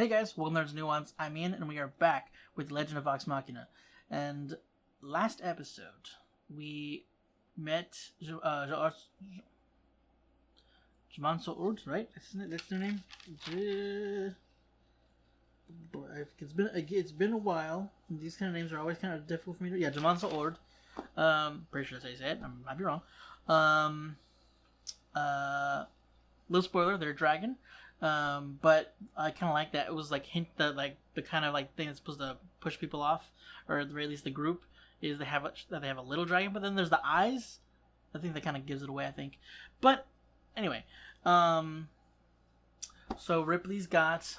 Hey guys, welcome to Nuance. I'm Ian, and we are back with Legend of Vox Machina. And last episode, we met Jaman So'ud, right? That's their name. It's been a while. These kind of names are always kind of difficult for me to. Yeah, Jaman So'ud. Pretty sure that's how you say it. I might be wrong. Little spoiler, they're a dragon. But I kind of like that. It was like hint that like the kind of like thing that's supposed to push people off, or at the very least the group, is they have a little dragon. But then there's the eyes. I think that kind of gives it away. I think. But anyway, so Ripley's got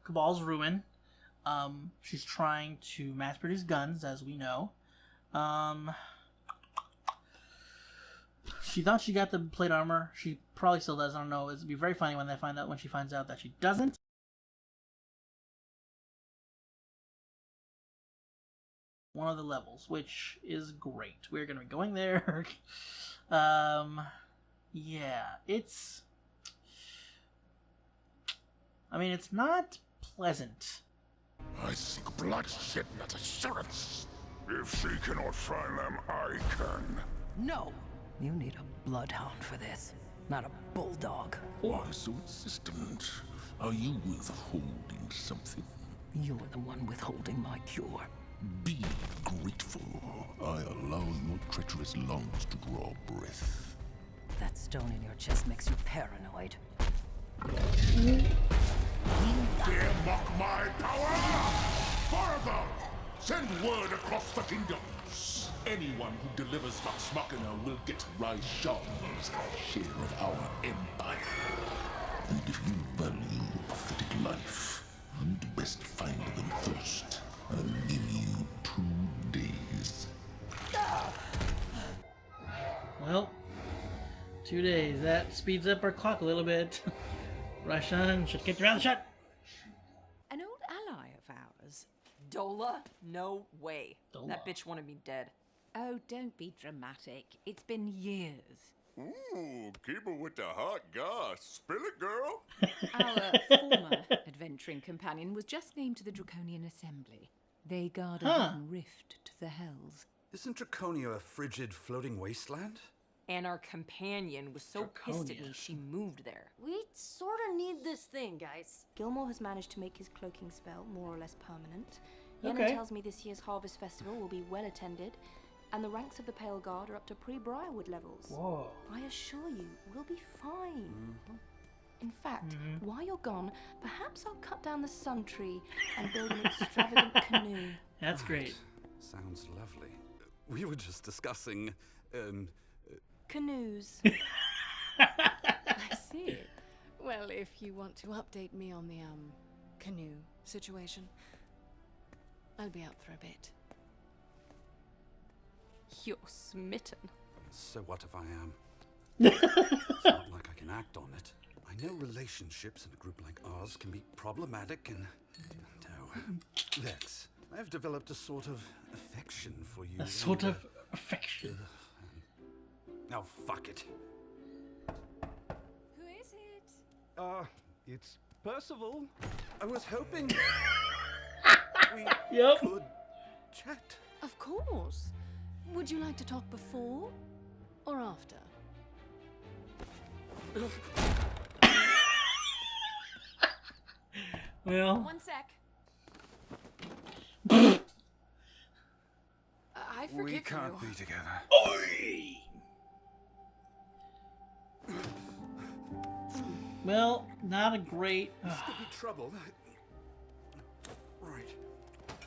Cabal's ruin. She's trying to mass produce guns, as we know. She thought she got the plate armor. She probably still does. I don't know. It'd be very funny when she finds out that she doesn't. One of the levels, which is great. We're gonna be going there. Yeah, it's. I mean, it's not pleasant. I seek bloodshed, not assurance. If she cannot find them, I can. No! You need a bloodhound for this, not a bulldog. Why so insistent? Are you withholding something? You're the one withholding my cure. Be grateful. I allow your treacherous lungs to draw breath. That stone in your chest makes you paranoid. You dare mock my power? Further! Send word across the kingdoms. Anyone who delivers Vox Machina will get Raishan's share of our empire. And if you value pathetic life, you'd best find them first. I'll give you 2 days. Well, 2 days. That speeds up our clock a little bit. Raishan should get around the shot. An old ally of ours. Dola? No way. Dola. That bitch wanted me dead. Oh, don't be dramatic. It's been years. Ooh, keep her with the hot goss. Spill it, girl. Our former adventuring companion was just named to the Draconian Assembly. They guard a hidden rift to the Hells. Isn't Draconia a frigid, floating wasteland? And our companion was so pissed at me Draconia. she moved there. We sort of need this thing, guys. Gilmore has managed to make his cloaking spell more or less permanent. Yenna Okay. tells me this year's Harvest Festival will be well attended, and the ranks of the Pale Guard are up to pre-Briarwood levels. Whoa. I assure you, we'll be fine. In fact, while you're gone, perhaps I'll cut down the sun tree and build an extravagant canoe. That's great. Sounds lovely. We were just discussing, Canoes. I see. Well, if you want to update me on the, canoe situation, I'll be out for a bit. You're smitten. so what if I am? It's not like I can act on it. I know relationships in a group like ours can be problematic and... No. Vex, I've developed a sort of affection for you. A sort of affection. Now fuck it. Who is it? It's Percival. I was hoping we Yep. could chat. Of course. Would you like to talk before or after? Well, One sec. I forgive We can't you. be together. well, not a great. This could be trouble. Right.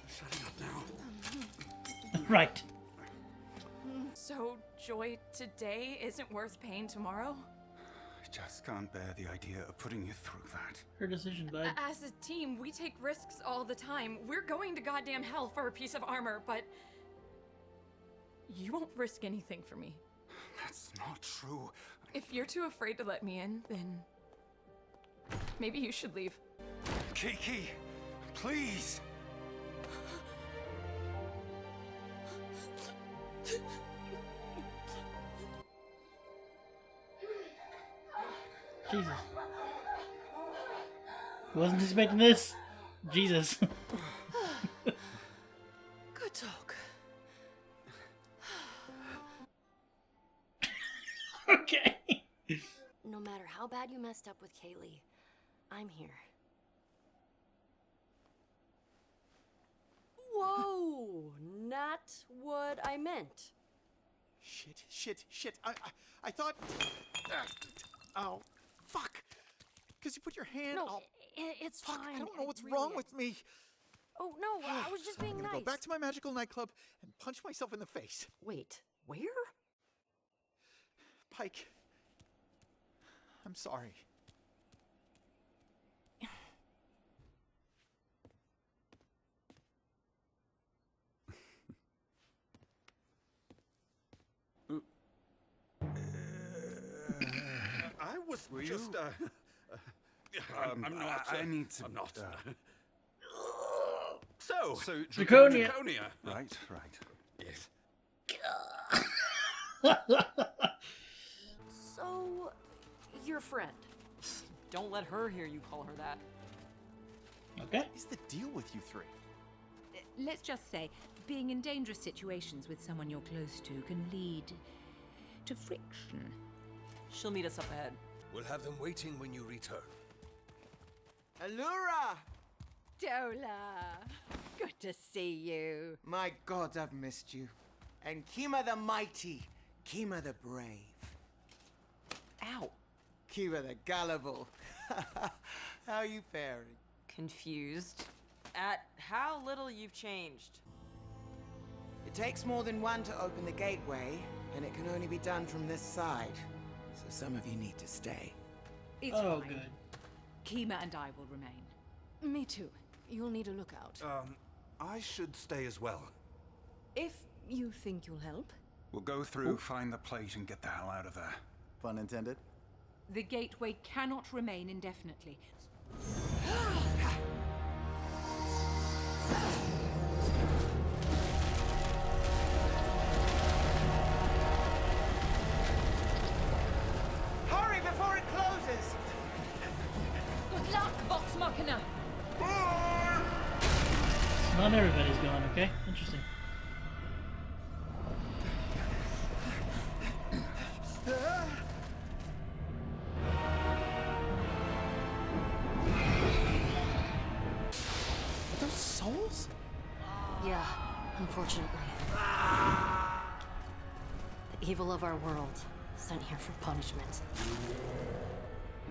Shutting up now. Right. So, joy today isn't worth pain tomorrow? I just can't bear the idea of putting you through that. Her decision, bud. As a team, we take risks all the time. We're going to goddamn hell for a piece of armor, but you won't risk anything for me. That's not true. If you're too afraid to let me in, then maybe you should leave. Kiki, please. Jesus. Wasn't expecting this. Jesus. Good talk. Okay. No matter how bad you messed up with Kaylee, I'm here. Whoa! Not what I meant. Shit. I thought... Oh, fuck. Because you put your hand... No, Oh, it's fuck, fine. I don't know what's really wrong is. with me. Oh, no, I was just being I'm gonna nice. go back to my magical nightclub and punch myself in the face. Wait, where? Pike. I'm sorry. I was Were just, you- I'm not. I need to. I'm not. So Draconia. Draconia. Right. Yes. So, your friend. Don't let her hear you call her that. Okay. What is the deal with you three? Let's just say, being in dangerous situations with someone you're close to can lead to friction. She'll meet us up ahead. We'll have them waiting when you return. Allura! Dola, good to see you. My God, I've missed you. And Kima the mighty, Kima the brave. Ow. Kima the gullible. How are you faring? Confused at how little you've changed. It takes more than one to open the gateway, and it can only be done from this side. So some of you need to stay. It's Oh, fine. good. Kima and I will remain. Me too. You'll need a lookout. I should stay as well. If you think you'll help. We'll go through, find the plate, and get the hell out of there. Pun intended. The gateway cannot remain indefinitely. Hurry before it closes! Good luck, Vox Machina! Not everybody's going, okay? Interesting. Are those souls? Yeah, unfortunately. The evil of our world, sent here for punishment.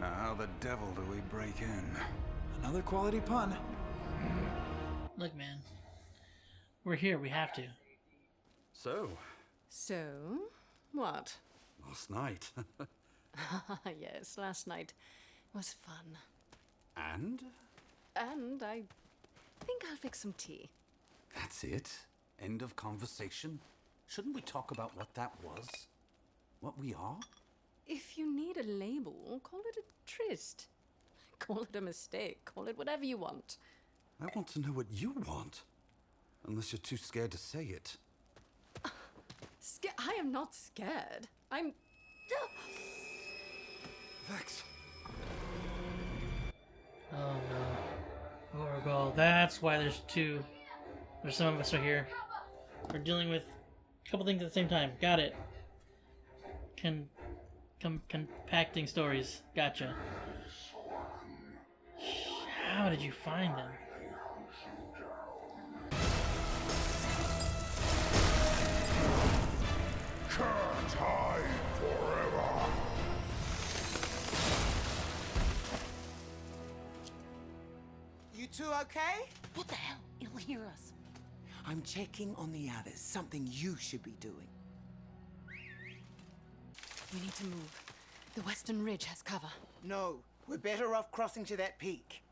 Now, how the devil do we break in? Another quality pun. Look, man. We're here. We have to. So, So, what? last night. Yes, last night was fun. And? And I think I'll fix some tea. That's it? End of conversation? Shouldn't we talk about what that was? What we are? If you need a label, call it a tryst. Call it a mistake. Call it whatever you want. I want to know what you want. Unless you're too scared to say it. I am not scared. I'm... Vex. Oh no. Horrible. That's why there's two. There's some of us are here. We're dealing with a couple things at the same time. Got it. Compacting stories. Gotcha. How did you find them? Can't hide forever. You two okay? What the hell? He'll hear us. I'm checking on the others. Something you should be doing. We need to move. The western ridge has cover. No, we're better off crossing to that peak.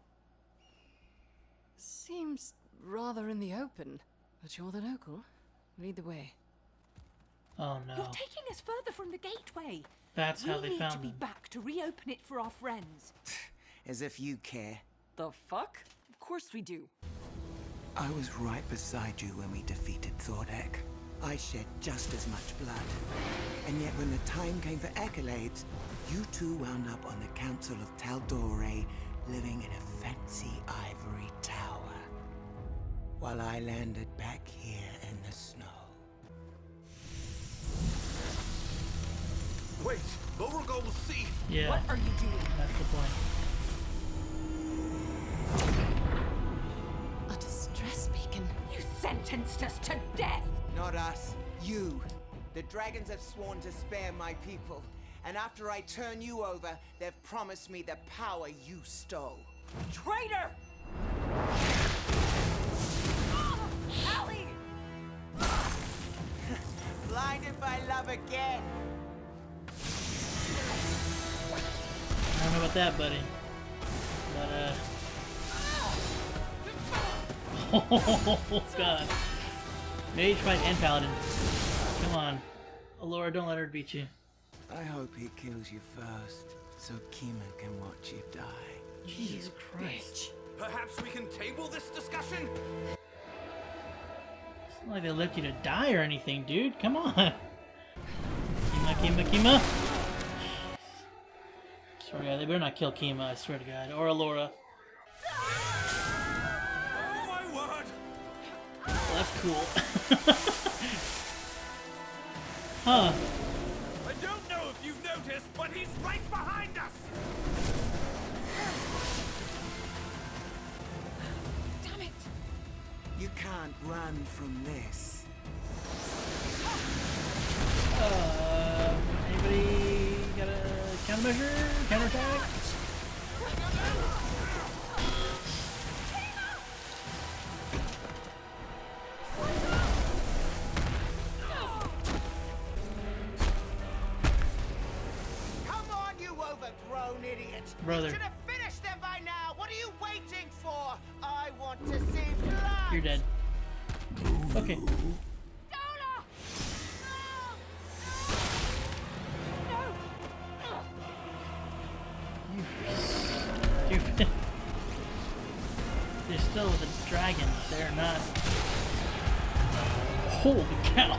Seems rather in the open. But you're the local. Lead the way. Oh no. You're taking us further from the gateway. That's how they We need to found be them. back to reopen it for our friends. As if you care. The fuck? Of course we do. I was right beside you when we defeated Thordek. I shed just as much blood. And yet when the time came for accolades, you two wound up on the Council of Taldore, living in a fancy ivory tower, while I landed back here in the snow. Wait, Beauregard will see. Yeah. What are you doing? That's the point. A distress beacon. You sentenced us to death! Not us, you. The dragons have sworn to spare my people, and after I turn you over, they've promised me the power you stole. Traitor! Allie! Blinded by love again. I don't know about that, buddy. But, oh, God. Mage fight and paladin. Come on. Allura, don't let her beat you. I hope he kills you first, so Kima can watch you die. Jesus Christ. Perhaps we can table this discussion? It's not like they left you to die or anything, dude. Come on. Kima. Swear to God, they better not kill Kima, I swear to God. Or Allura. Oh my word! Well, that's cool. Huh. I don't know if you've noticed, but he's right behind us! Damn it! You can't run from this. Anybody got a countermeasure? Counterattack? Come on, you overgrown idiot! Brother. You should have finished them by now! What are you waiting for? I want to see blood! You're dead. Okay. Stupid. They're still the dragons. They're not. Holy cow!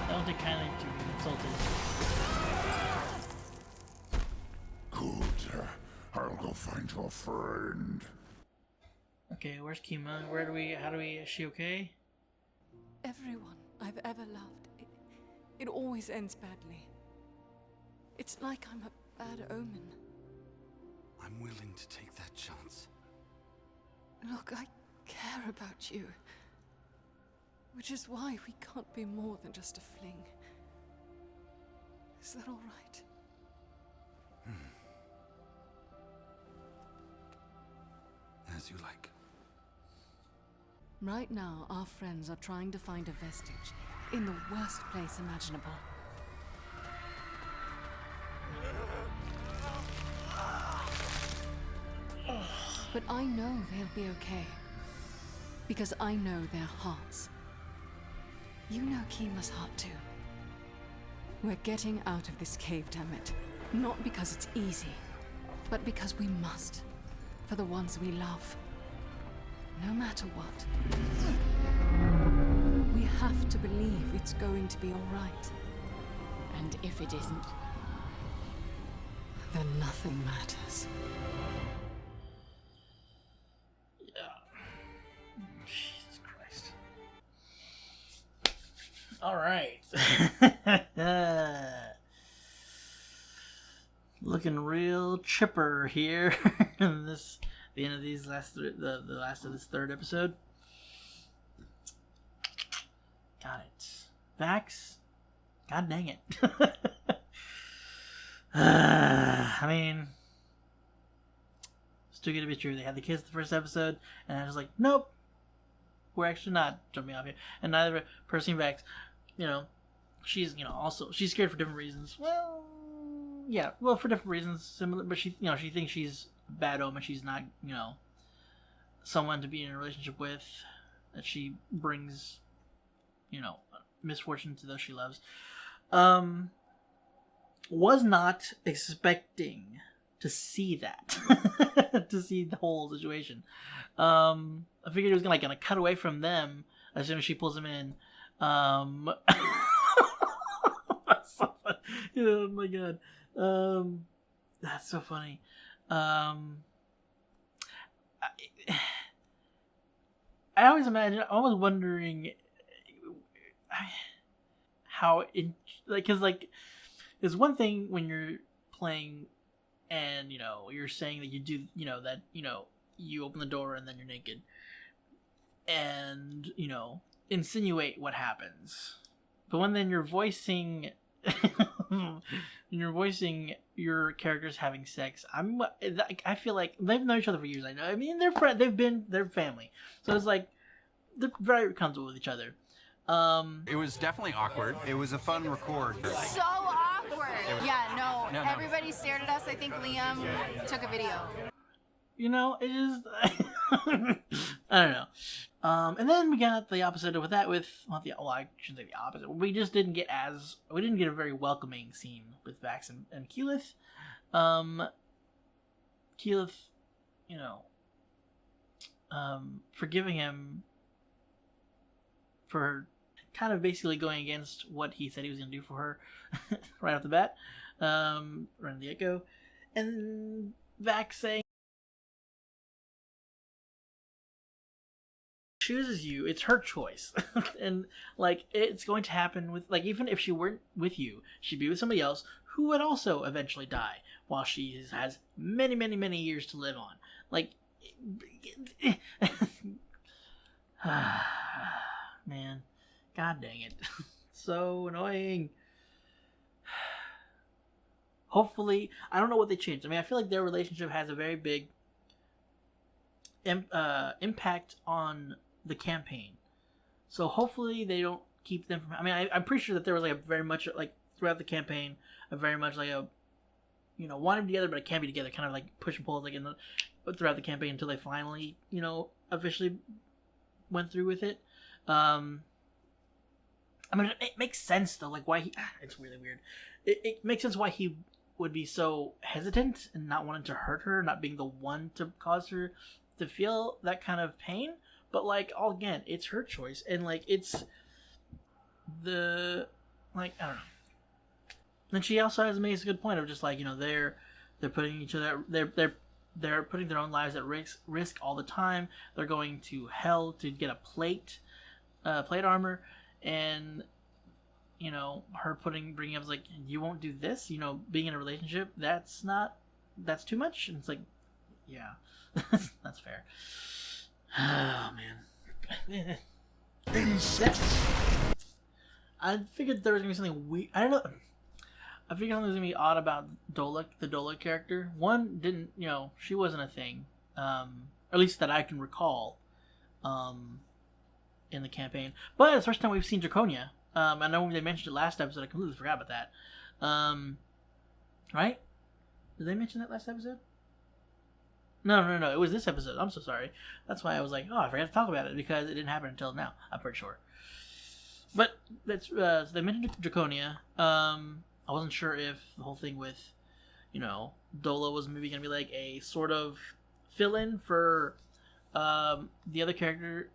I don't take kindly to being insulted. Good. I'll go find your friend. Okay, where's Kima? Is she okay? Everyone I've ever loved, it always ends badly. It's like I'm a bad omen. I'm willing to take that chance. Look, I care about you. Which is why we can't be more than just a fling. Is that all right? As you like. Right now, our friends are trying to find a vestige in the worst place imaginable. But I know they'll be okay. Because I know their hearts. You know Kima's heart too. We're getting out of this cave, damn it. Not because it's easy, but because we must. For the ones we love. No matter what. We have to believe it's going to be all right. And if it isn't, then nothing matters. Jesus Christ. Alright. Looking real chipper here in the end of these the last of this third episode. Got it. Vax. God dang it. I mean, it's too good to be true. They had the kids the first episode, and I was like, nope, we're actually not jumping off here. And neither Percy Vax, she's also she's scared for different reasons. Well, yeah, for different reasons, similar. But she thinks she's a bad omen. She's not someone to be in a relationship with. That she brings misfortune to those she loves. Was not expecting to see that. To see the whole situation. I figured it was gonna cut away from them as soon as she pulls them in. That's so funny. Oh my god. That's so funny. I always imagine, I was wondering how because like there's one thing when you're playing and you're saying that you do that you open the door and then you're naked and insinuate what happens, but when then you're voicing your characters having sex, I feel like they've known each other for years. I know, I mean, they're family, so it's like they're very comfortable with each other. It was definitely awkward. It was a fun record. So awkward. Yeah, no, everybody stared at us. I think Liam took a video. It is. I don't know. And then we got the opposite of that with I shouldn't say the opposite. We didn't get a very welcoming scene with Vax and Keyleth. Keyleth, forgiving him for kind of basically going against what he said he was going to do for her right off the bat, right in the get-go, and Vax saying, chooses you, it's her choice. And like it's going to happen with, like, even if she weren't with you, she'd be with somebody else who would also eventually die while she has many, many, many years to live on. Like, man, god dang it. So annoying. Hopefully, I don't know what they changed. I mean, I feel like their relationship has a very big impact on the campaign. So hopefully they don't keep them from... I mean, I'm pretty sure that there was like a very much, like, throughout the campaign, a very much like a, want them together, but it can't be together, kind of like push and pull, like throughout the campaign until they finally, officially went through with it. I mean, it makes sense though, like why he... it's really weird. It makes sense why he would be so hesitant and not wanting to hurt her, not being the one to cause her to feel that kind of pain. But like, all again, it's her choice, and like it's the, like, I don't know. And she also makes a good point of just like, they're putting each other, they're putting their own lives at risk all the time. They're going to hell to get a plate armor, and her bringing up like, you won't do this, being in a relationship, that's too much. And it's like, yeah, that's fair. Oh man. Insect. I figured there was gonna be something weird. I don't know. I figured something was gonna be odd about Dola, the Dola character. One, didn't, she wasn't a thing, or at least that I can recall, in the campaign. But it's the first time we've seen Draconia. I know they mentioned it last episode. I completely forgot about that. Right? Did they mention that last episode? No. It was this episode. I'm so sorry. That's why I was like, oh, I forgot to talk about it, because it didn't happen until now. I'm pretty sure. But that's so they mentioned Draconia. I wasn't sure if the whole thing with, Dola was maybe gonna be like a sort of fill-in for the other character,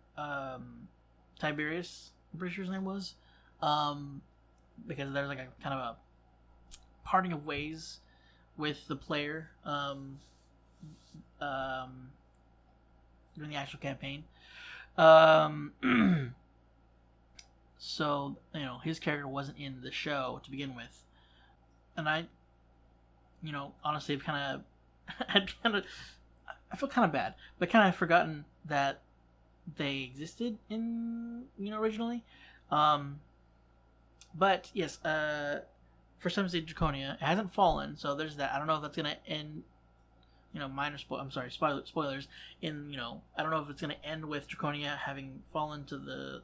Tiberius. I'm pretty sure his name was, because there's like a kind of a parting of ways with the player. During the actual campaign. So, his character wasn't in the show to begin with. And I, honestly, I feel kind of bad, but kind of forgotten that they existed in, originally. But yes, first time to see Draconia. It hasn't fallen, so there's that. I don't know if that's going to end, spoilers. I don't know if it's going to end with Draconia having fallen to the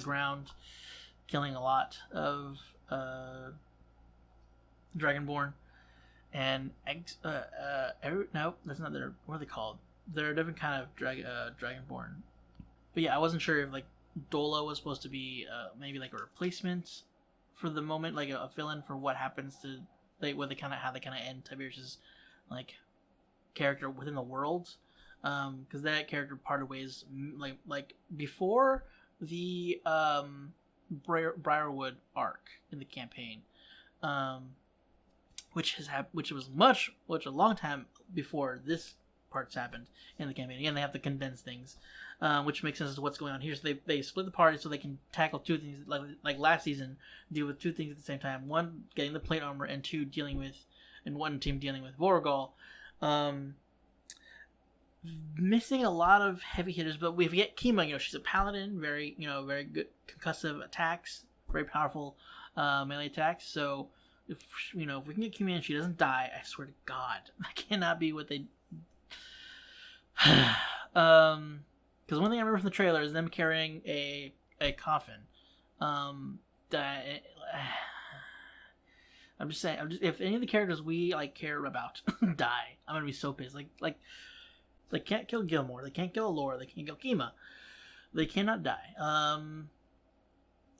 ground, killing a lot of Dragonborn and eggs. No, that's not their. What are they called? They're a different kind of Dragonborn. But yeah, I wasn't sure if like Dola was supposed to be maybe like a replacement for the moment, like a fill-in for what happens to how they kind of end Tiberius's like character within the world, because that character parted ways like before the Briarwood arc in the campaign, which was a long time before this parts happened in the campaign. Again, they have to condense things, which makes sense as to what's going on here. So they split the party so they can tackle two things, like last season, deal with two things at the same time. One, getting the plate armor, and two, one team dealing with Vorgol. Missing a lot of heavy hitters, but we get Kima. She's a paladin, very good concussive attacks, very powerful melee attacks. So if we can get Kima and she doesn't die, I swear to God, that cannot be what they. Because one thing I remember from the trailer is them carrying a coffin. I'm just saying. If any of the characters we care about die, I'm gonna be so pissed. Like. They can't kill Gilmore. They can't kill Laura. They can't kill Kima. They cannot die. I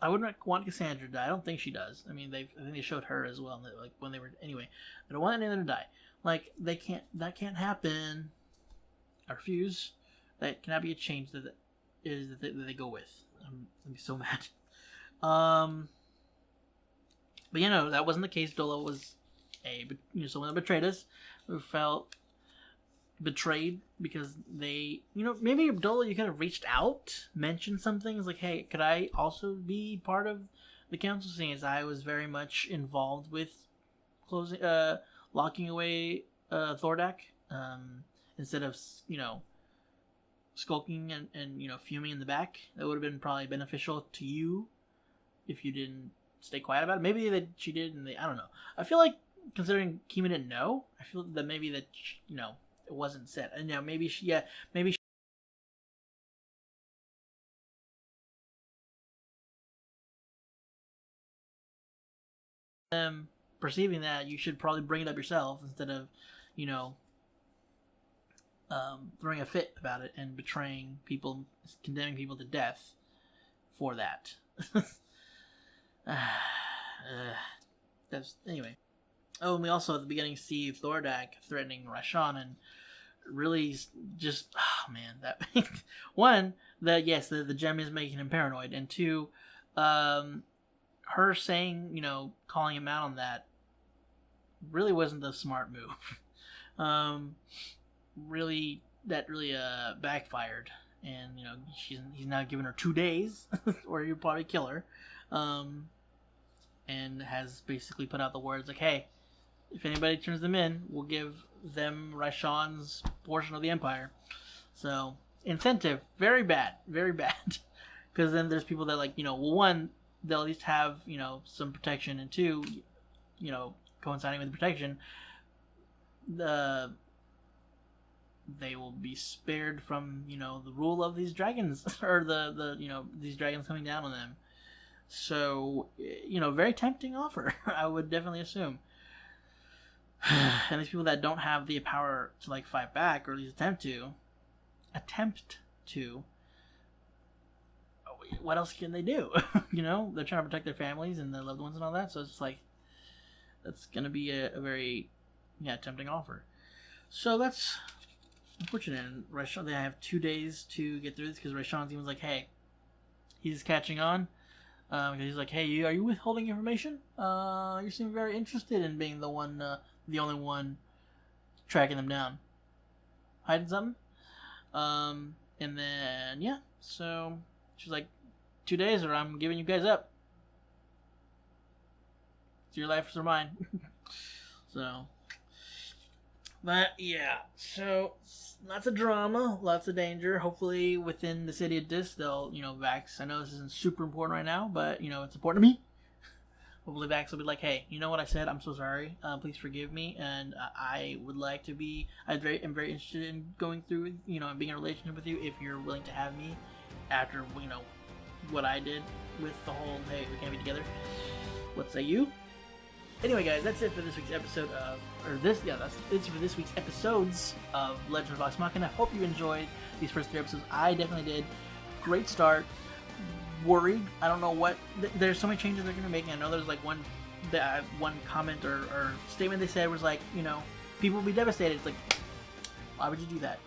wouldn't want Cassandra to die. I don't think she does. I think they showed her as well. When they were anyway. I don't want any of them to die. They can't. That can't happen. I refuse. That cannot be a change that they go with. I'm gonna be so mad. But that wasn't the case. Dola was someone that betrayed us. Who felt betrayed because they maybe Abdullah, you could have reached out, mentioned something. It's like, hey, could I also be part of the council, seeing as I was very much involved with locking away Thordak, instead of skulking and fuming in the back. That would have been probably beneficial to you if you didn't stay quiet about it. Maybe that she did, and I don't know. I feel like, considering Kima didn't know, I feel that maybe that it wasn't said. And maybe perceiving that, you should probably bring it up yourself instead of throwing a fit about it and betraying people, condemning people to death for that. Anyway. Oh, and we also at the beginning see Thordak threatening Rashawn, and really just, oh man, that one, the gem is making him paranoid, and two, her saying, calling him out on that really wasn't the smart move. Really backfired, and he's now given her 2 days, or he'll probably kill her, and has basically put out the words like, hey, if anybody turns them in, we'll give them Rashawn's portion of the Empire. So, incentive, very bad. Because then there's people that one, they'll at least have, some protection, and two, coinciding with the protection, they will be spared from, the rule of these dragons, or these dragons coming down on them. So, very tempting offer, I would definitely assume. And these people that don't have the power to fight back, or at least attempt to, what else can they do? They're trying to protect their families and their loved ones and all that. So it's just that's gonna be a very tempting offer. So that's unfortunate. And Rashawn, they have 2 days to get through this, because Rashawn's even like, hey, he's catching on. Because he's like, hey, are you withholding information? You seem very interested in being the only one tracking them down. Hiding something? And then, so she's like, 2 days or I'm giving you guys up. It's your life or mine. So, but so lots of drama, lots of danger. Hopefully within the city of Dis, they'll, Vax, I know this isn't super important right now, but, it's important to me. Hopefully Vax will be like, hey, you know what I said? I'm so sorry. Please forgive me. And I would like to be, I'm very interested in going through, and being in a relationship with you if you're willing to have me after, what I did with the whole, hey, we can't be together. What say you? Anyway, guys, that's it for this week's episode of, that's it for this week's episodes of Legend of Vox Machina. I hope you enjoyed these first 3 episodes. I definitely did. Great start. Worried. I don't know what. There's so many changes they're going to make. I know there's one comment or statement they said was people will be devastated. It's like, why would you do that?